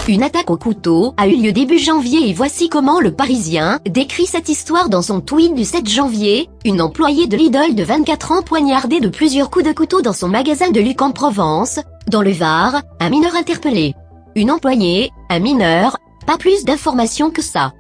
Une attaque au couteau a eu lieu début janvier et voici comment le Parisien décrit cette histoire dans son tweet du 7 janvier. Une employée de Lidl de 24 ans poignardée de plusieurs coups de couteau dans son magasin de Luc en Provence, dans le Var, un mineur interpellé. Une employée, un mineur, pas plus d'informations que ça.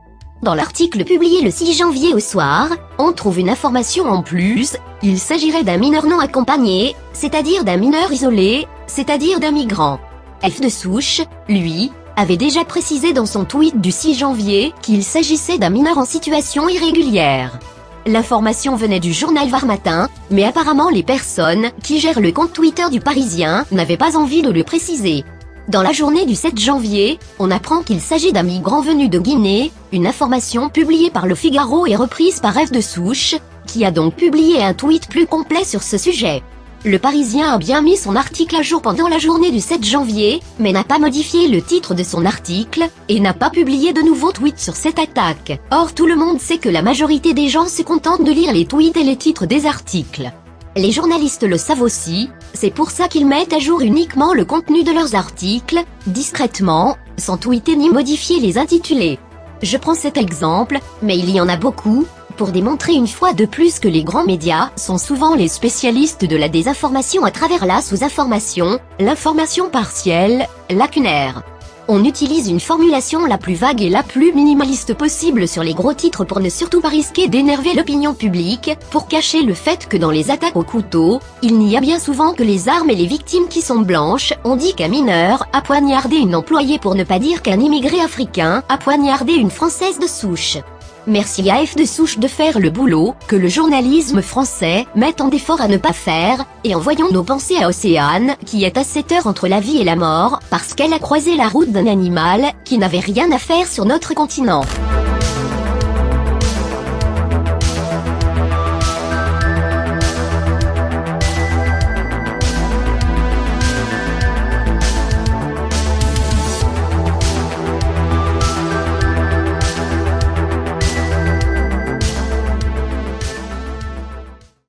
Dans l'article publié le 6 janvier au soir, on trouve une information en plus, il s'agirait d'un mineur non accompagné, c'est-à-dire d'un mineur isolé, c'est-à-dire d'un migrant. F de souche, lui, avait déjà précisé dans son tweet du 6 janvier qu'il s'agissait d'un mineur en situation irrégulière. L'information venait du journal Var Matin, mais apparemment les personnes qui gèrent le compte Twitter du Parisien n'avaient pas envie de le préciser. Dans la journée du 7 janvier, on apprend qu'il s'agit d'un migrant venu de Guinée, une information publiée par Le Figaro et reprise par F de souche, qui a donc publié un tweet plus complet sur ce sujet. Le Parisien a bien mis son article à jour pendant la journée du 7 janvier, mais n'a pas modifié le titre de son article, et n'a pas publié de nouveaux tweets sur cette attaque. Or tout le monde sait que la majorité des gens se contentent de lire les tweets et les titres des articles. Les journalistes le savent aussi, c'est pour ça qu'ils mettent à jour uniquement le contenu de leurs articles, discrètement, sans tweeter ni modifier les intitulés. Je prends cet exemple, mais il y en a beaucoup, pour démontrer une fois de plus que les grands médias sont souvent les spécialistes de la désinformation à travers la sous-information, l'information partielle, lacunaire. On utilise une formulation la plus vague et la plus minimaliste possible sur les gros titres pour ne surtout pas risquer d'énerver l'opinion publique, pour cacher le fait que dans les attaques au couteau, il n'y a bien souvent que les armes et les victimes qui sont blanches. On dit qu'un mineur a poignardé une employée pour ne pas dire qu'un immigré africain a poignardé une Française de souche. Merci à F de souche de faire le boulot que le journalisme français met tant d'efforts à ne pas faire, et envoyons nos pensées à Océane, qui est à cette heure entre la vie et la mort, parce qu'elle a croisé la route d'un animal qui n'avait rien à faire sur notre continent.